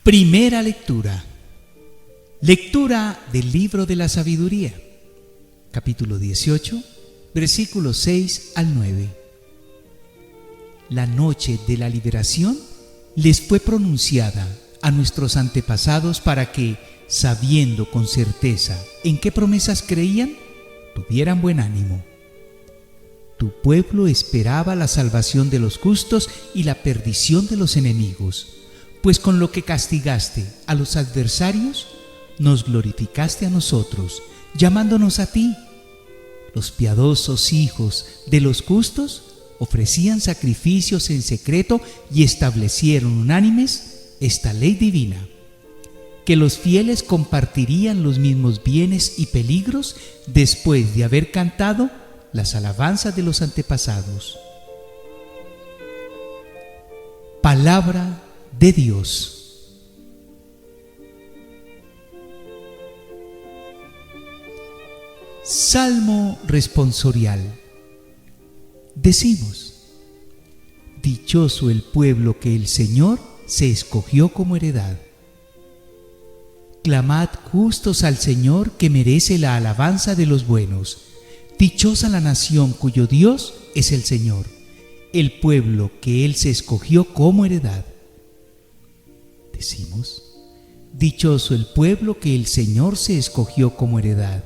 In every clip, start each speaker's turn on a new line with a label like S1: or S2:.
S1: Primera lectura. Lectura del libro de la sabiduría, capítulo 18, versículos 6 al 9. La noche de la liberación les fue pronunciada a nuestros antepasados para que, sabiendo con certeza en qué promesas creían, tuvieran buen ánimo. Tu pueblo esperaba la salvación de los justos y la perdición de los enemigos, pues con lo que castigaste a los adversarios, nos glorificaste a nosotros, llamándonos a ti. Los piadosos hijos de los justos ofrecían sacrificios en secreto y establecieron unánimes esta ley divina, que los fieles compartirían los mismos bienes y peligros después de haber cantado las alabanzas de los antepasados. Palabra de Dios. Salmo responsorial. Decimos: dichoso el pueblo que el Señor se escogió como heredad. Clamad justos al Señor, que merece la alabanza de los buenos. Dichosa la nación cuyo Dios es el Señor, el pueblo que Él se escogió como heredad. Decimos: dichoso el pueblo que el Señor se escogió como heredad.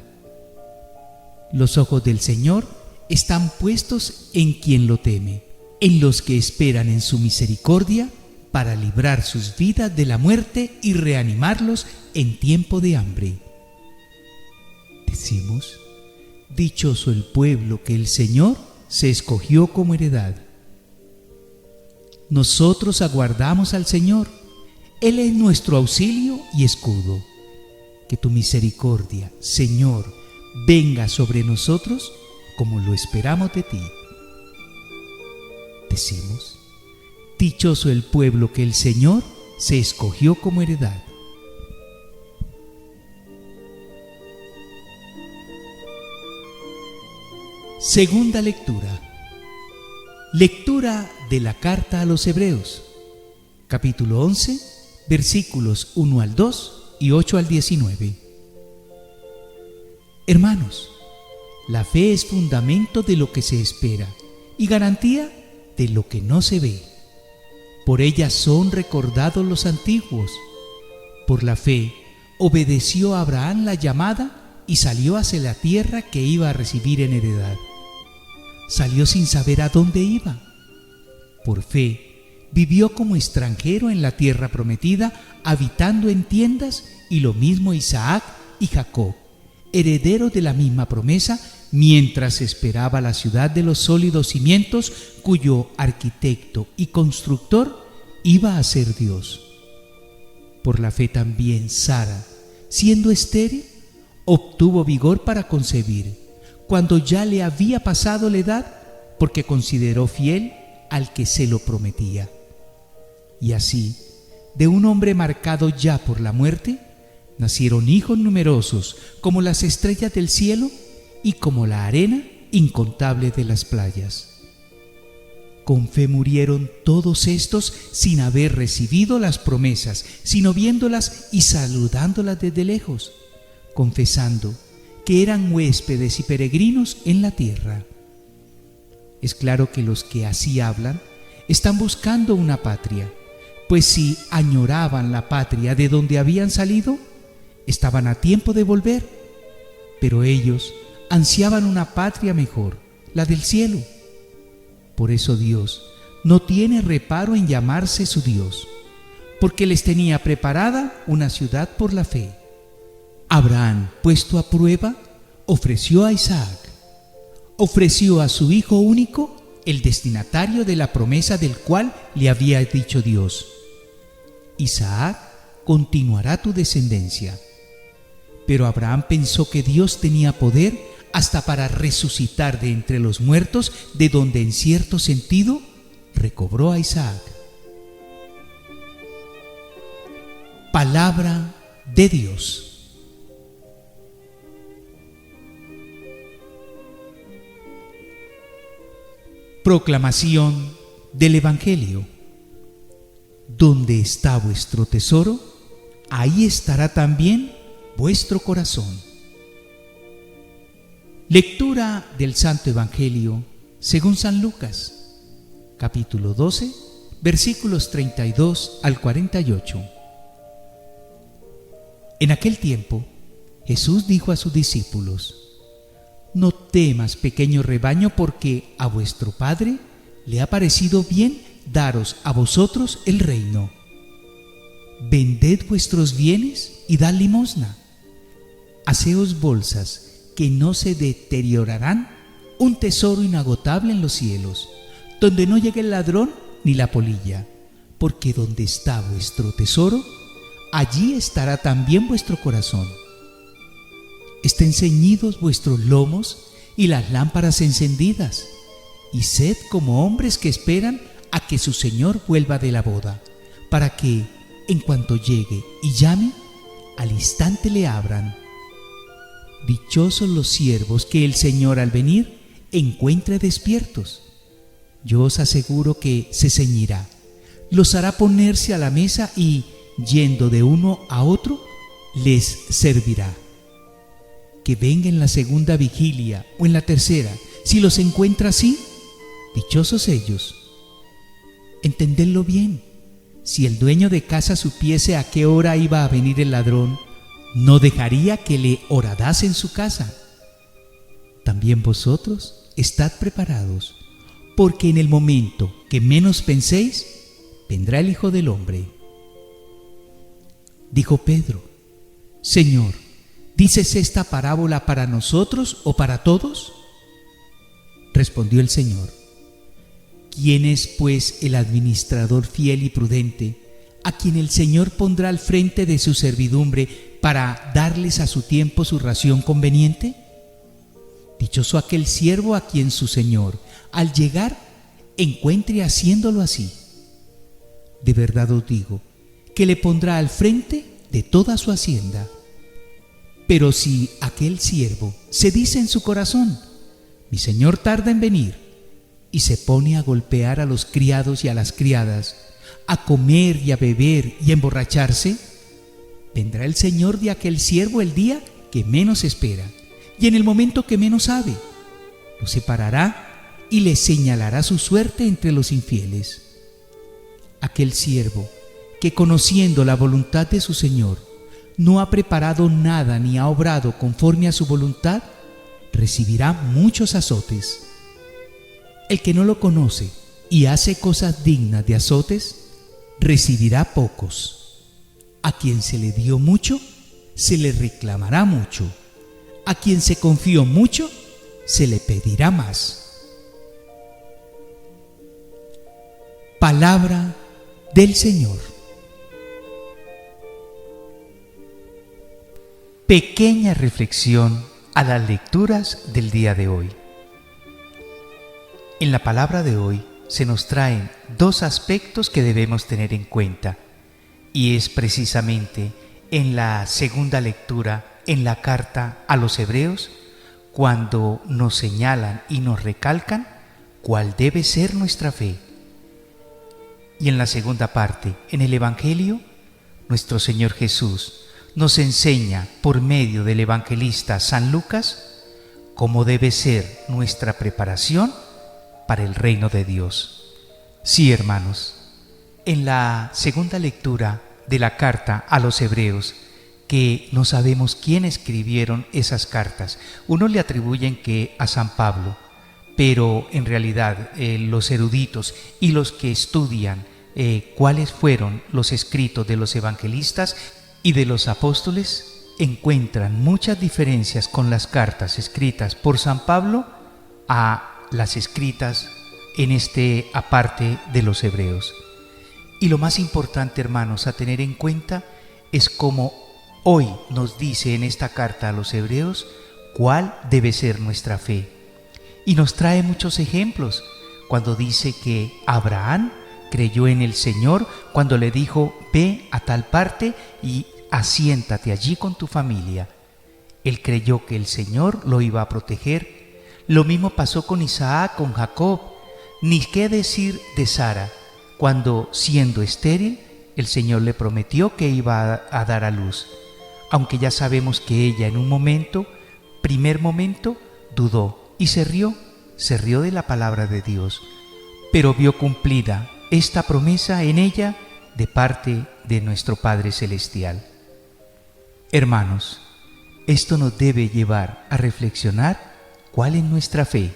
S1: Los ojos del Señor están puestos en quien lo teme, en los que esperan en su misericordia, para librar sus vidas de la muerte y reanimarlos en tiempo de hambre. Decimos: dichoso el pueblo que el Señor se escogió como heredad. Nosotros aguardamos al Señor. Él es nuestro auxilio y escudo. Que tu misericordia, Señor, venga sobre nosotros como lo esperamos de ti. Decimos: dichoso el pueblo que el Señor se escogió como heredad. Segunda lectura. Lectura de la carta a los Hebreos, capítulo 11, versículos 1 al 2 y 8 al 19. Hermanos, la fe es fundamento de lo que se espera y garantía de lo que no se ve. Por ella son recordados los antiguos. Por la fe obedeció Abraham la llamada y salió hacia la tierra que iba a recibir en heredad. Salió sin saber a dónde iba. Por fe vivió como extranjero en la tierra prometida, habitando en tiendas, y lo mismo Isaac y Jacob, herederos de la misma promesa, mientras esperaba la ciudad de los sólidos cimientos, cuyo arquitecto y constructor iba a ser Dios. Por la fe también Sara, siendo estéril, obtuvo vigor para concebir, cuando ya le había pasado la edad, porque consideró fiel al que se lo prometía. Y así, de un hombre marcado ya por la muerte, nacieron hijos numerosos como las estrellas del cielo y como la arena incontable de las playas. Con fe murieron todos estos sin haber recibido las promesas, sino viéndolas y saludándolas desde lejos, confesando que eran huéspedes y peregrinos en la tierra. Es claro que los que así hablan están buscando una patria, pues si añoraban la patria de donde habían salido, estaban a tiempo de volver, pero ellos ansiaban una patria mejor, la del cielo. Por eso Dios no tiene reparo en llamarse su Dios, porque les tenía preparada una ciudad por la fe. Abraham, puesto a prueba, ofreció a Isaac. Ofreció a su hijo único, el destinatario de la promesa del cual le había dicho Dios: Isaac continuará tu descendencia. Pero Abraham pensó que Dios tenía poder hasta para resucitar de entre los muertos, de donde en cierto sentido recobró a Isaac. Palabra de Dios. Proclamación del Evangelio. Donde está vuestro tesoro, ahí estará también vuestro corazón. Lectura del Santo Evangelio según San Lucas, capítulo 12, versículos 32 al 48. En aquel tiempo, Jesús dijo a sus discípulos: No temas, pequeño rebaño, porque a vuestro Padre le ha parecido bien daros a vosotros el reino. Vended vuestros bienes y dad limosna. Haceos bolsas que no se deteriorarán, un tesoro inagotable en los cielos, donde no llegue el ladrón ni la polilla, porque donde está vuestro tesoro, allí estará también vuestro corazón. Estén ceñidos vuestros lomos y las lámparas encendidas, y sed como hombres que esperan a que su Señor vuelva de la boda, para que, en cuanto llegue y llame, al instante le abran. Dichosos los siervos que el Señor al venir encuentre despiertos. Yo os aseguro que se ceñirá, los hará ponerse a la mesa y, yendo de uno a otro, les servirá. Que venga en la segunda vigilia o en la tercera, si los encuentra así, dichosos ellos. Entendedlo bien: si el dueño de casa supiese a qué hora iba a venir el ladrón, no dejaría que le horadase en su casa. También vosotros estad preparados, porque en el momento que menos penséis, vendrá el Hijo del Hombre. Dijo Pedro: Señor, ¿dices esta parábola para nosotros o para todos? Respondió el Señor: ¿Quién es, pues, el administrador fiel y prudente, a quien el Señor pondrá al frente de su servidumbre para darles a su tiempo su ración conveniente? Dichoso aquel siervo a quien su Señor, al llegar, encuentre haciéndolo así. De verdad os digo que le pondrá al frente de toda su hacienda. Pero si aquel siervo se dice en su corazón: mi Señor tarda en venir, y se pone a golpear a los criados y a las criadas, a comer y a beber y a emborracharse, vendrá el Señor de aquel siervo el día que menos espera y en el momento que menos sabe. Lo separará y le señalará su suerte entre los infieles. Aquel siervo que, conociendo la voluntad de su Señor, no ha preparado nada ni ha obrado conforme a su voluntad, recibirá muchos azotes. El que no lo conoce y hace cosas dignas de azotes, recibirá pocos. A quien se le dio mucho, se le reclamará mucho. A quien se confió mucho, se le pedirá más. Palabra del Señor. Pequeña reflexión a las lecturas del día de hoy. En la palabra de hoy se nos traen dos aspectos que debemos tener en cuenta, y es precisamente en la segunda lectura, en la carta a los Hebreos, cuando nos señalan y nos recalcan cuál debe ser nuestra fe. Y en la segunda parte, en el Evangelio, nuestro Señor Jesús nos enseña por medio del evangelista San Lucas cómo debe ser nuestra preparación para el reino de Dios. Sí, hermanos, en la segunda lectura de la carta a los Hebreos, que no sabemos quién escribieron esas cartas, unos le atribuyen que a San Pablo, pero en realidad los eruditos y los que estudian cuáles fueron los escritos de los evangelistas y de los apóstoles, encuentran muchas diferencias con las cartas escritas por San Pablo a las escritas en este aparte de los Hebreos. Y lo más importante, hermanos, a tener en cuenta es cómo hoy nos dice en esta carta a los Hebreos cuál debe ser nuestra fe. Y nos trae muchos ejemplos cuando dice que Abraham creyó en el Señor cuando le dijo: ve a tal parte y asiéntate allí con tu familia. Él creyó que el Señor lo iba a proteger. Lo mismo pasó con Isaac, con Jacob. Ni qué decir de Sara, cuando siendo estéril el Señor le prometió que iba a dar a luz, aunque ya sabemos que ella en un primer momento, dudó y se rió de la palabra de Dios, pero vio cumplida esta promesa en ella de parte de nuestro Padre Celestial. Hermanos, esto nos debe llevar a reflexionar cuál es nuestra fe,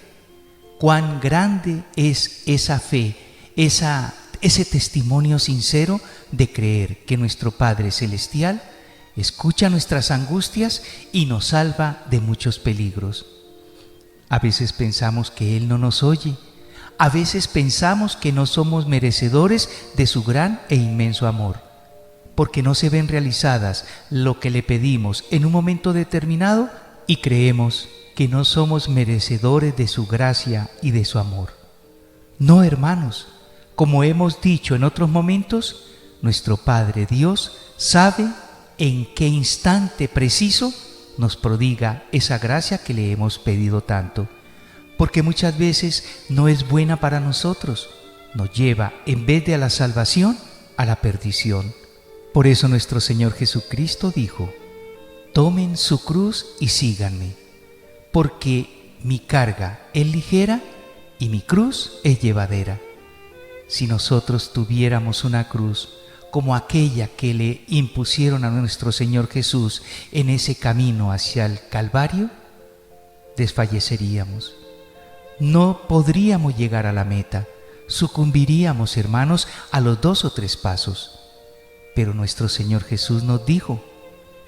S1: cuán grande es esa fe, ese testimonio sincero de creer que nuestro Padre Celestial escucha nuestras angustias y nos salva de muchos peligros. A veces pensamos que Él no nos oye, a veces pensamos que no somos merecedores de su gran e inmenso amor, porque no se ven realizadas lo que le pedimos en un momento determinado y creemos que no somos merecedores de su gracia y de su amor. No, hermanos, como hemos dicho en otros momentos, nuestro Padre Dios sabe en qué instante preciso nos prodiga esa gracia que le hemos pedido tanto, porque muchas veces no es buena para nosotros, nos lleva en vez de a la salvación, a la perdición. Por eso nuestro Señor Jesucristo dijo: tomen su cruz y síganme, porque mi carga es ligera y mi cruz es llevadera. Si nosotros tuviéramos una cruz como aquella que le impusieron a nuestro Señor Jesús en ese camino hacia el Calvario, desfalleceríamos. No podríamos llegar a la meta, sucumbiríamos, hermanos, a los 2 o 3 pasos. Pero nuestro Señor Jesús nos dijo: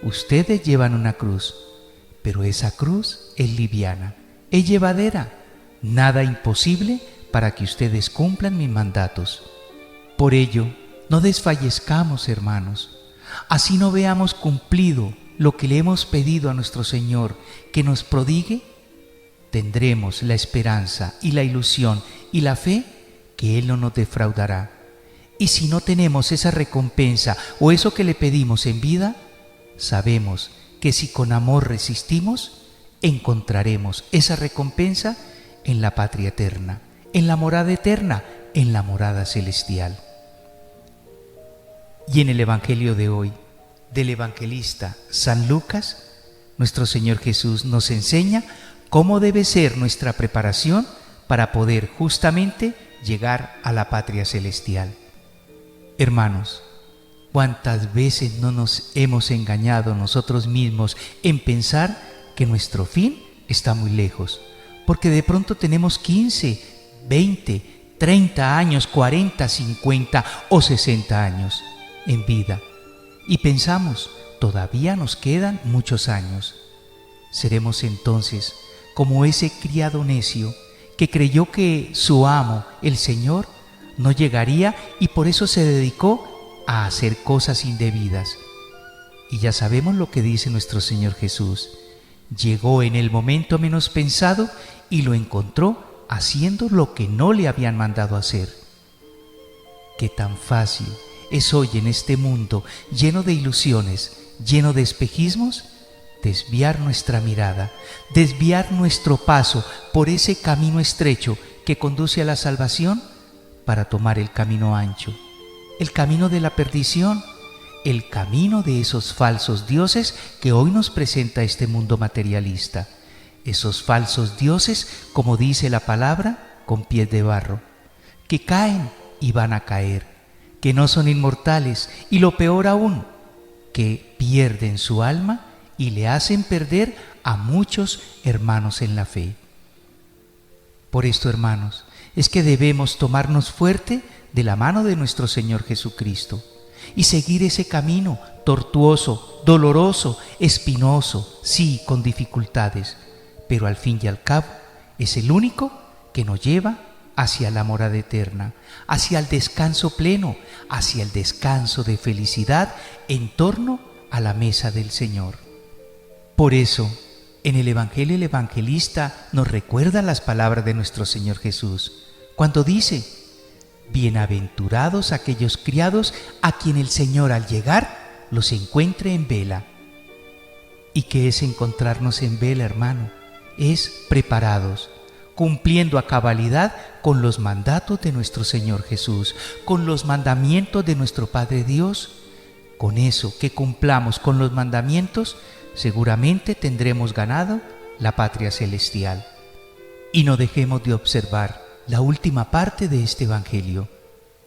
S1: ustedes llevan una cruz, pero esa cruz es liviana, es llevadera, nada imposible para que ustedes cumplan mis mandatos. Por ello, no desfallezcamos, hermanos. Así no veamos cumplido lo que le hemos pedido a nuestro Señor que nos prodigue, tendremos la esperanza y la ilusión y la fe que Él no nos defraudará. Y si no tenemos esa recompensa o eso que le pedimos en vida, sabemos que si con amor resistimos, encontraremos esa recompensa en la patria eterna, en la morada eterna, en la morada celestial. Y en el Evangelio de hoy, del evangelista San Lucas, nuestro Señor Jesús nos enseña cómo debe ser nuestra preparación para poder justamente llegar a la patria celestial. Hermanos, ¿cuántas veces no nos hemos engañado nosotros mismos en pensar que nuestro fin está muy lejos? Porque de pronto tenemos 15, 20, 30 años, 40, 50 o 60 años en vida y pensamos, todavía nos quedan muchos años. Seremos entonces como ese criado necio que creyó que su amo, el Señor, no llegaría y por eso se dedicó a hacer cosas indebidas. Y ya sabemos lo que dice nuestro Señor Jesús: llegó en el momento menos pensado y lo encontró haciendo lo que no le habían mandado hacer. Qué tan fácil es hoy en este mundo lleno de ilusiones, lleno de espejismos, desviar nuestra mirada, desviar nuestro paso por ese camino estrecho que conduce a la salvación para tomar el camino ancho, el camino de la perdición, el camino de esos falsos dioses que hoy nos presenta este mundo materialista. Esos falsos dioses, como dice la palabra, con pies de barro, que caen y van a caer, que no son inmortales y lo peor aún, que pierden su alma y le hacen perder a muchos hermanos en la fe. Por esto, hermanos, es que debemos tomarnos fuerte de la mano de nuestro Señor Jesucristo y seguir ese camino tortuoso, doloroso, espinoso, sí, con dificultades, pero al fin y al cabo es el único que nos lleva hacia la morada eterna, hacia el descanso pleno, hacia el descanso de felicidad en torno a la mesa del Señor. Por eso, en el Evangelio el evangelista nos recuerda las palabras de nuestro Señor Jesús, cuando dice: bienaventurados aquellos criados a quien el Señor al llegar los encuentre en vela. ¿Y qué es encontrarnos en vela, hermano? Es preparados, cumpliendo a cabalidad con los mandatos de nuestro Señor Jesús, con los mandamientos de nuestro Padre Dios. Con eso que cumplamos con los mandamientos, seguramente tendremos ganado la patria celestial. Y no dejemos de observar la última parte de este Evangelio,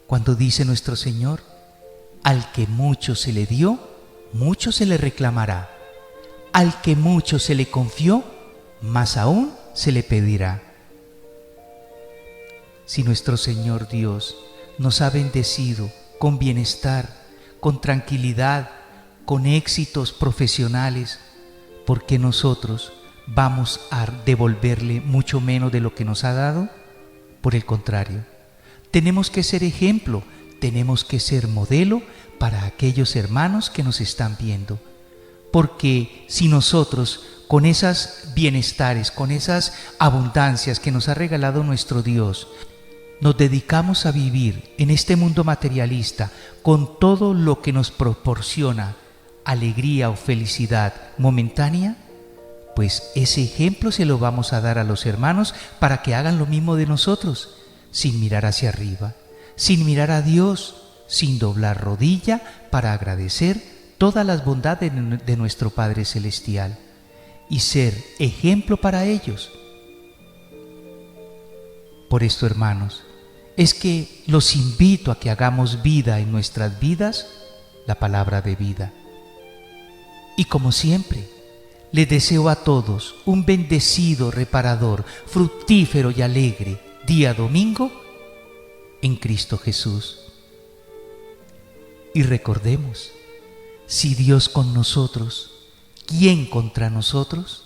S1: cuando dice nuestro Señor: al que mucho se le dio, mucho se le reclamará. Al que mucho se le confió, más aún se le pedirá. Si nuestro Señor Dios nos ha bendecido con bienestar, con tranquilidad, con éxitos profesionales, ¿por qué nosotros vamos a devolverle mucho menos de lo que nos ha dado? Por el contrario, tenemos que ser ejemplo, tenemos que ser modelo para aquellos hermanos que nos están viendo. Porque si nosotros, con esas bienestares, con esas abundancias que nos ha regalado nuestro Dios, nos dedicamos a vivir en este mundo materialista con todo lo que nos proporciona alegría o felicidad momentánea, pues ese ejemplo se lo vamos a dar a los hermanos para que hagan lo mismo de nosotros, sin mirar hacia arriba, sin mirar a Dios, sin doblar rodilla para agradecer todas las bondades de nuestro Padre Celestial y ser ejemplo para ellos. Por esto, hermanos, es que los invito a que hagamos vida en nuestras vidas, la palabra de vida. Y como siempre, les deseo a todos un bendecido, reparador, fructífero y alegre día domingo en Cristo Jesús. Y recordemos: si Dios con nosotros, ¿quién contra nosotros?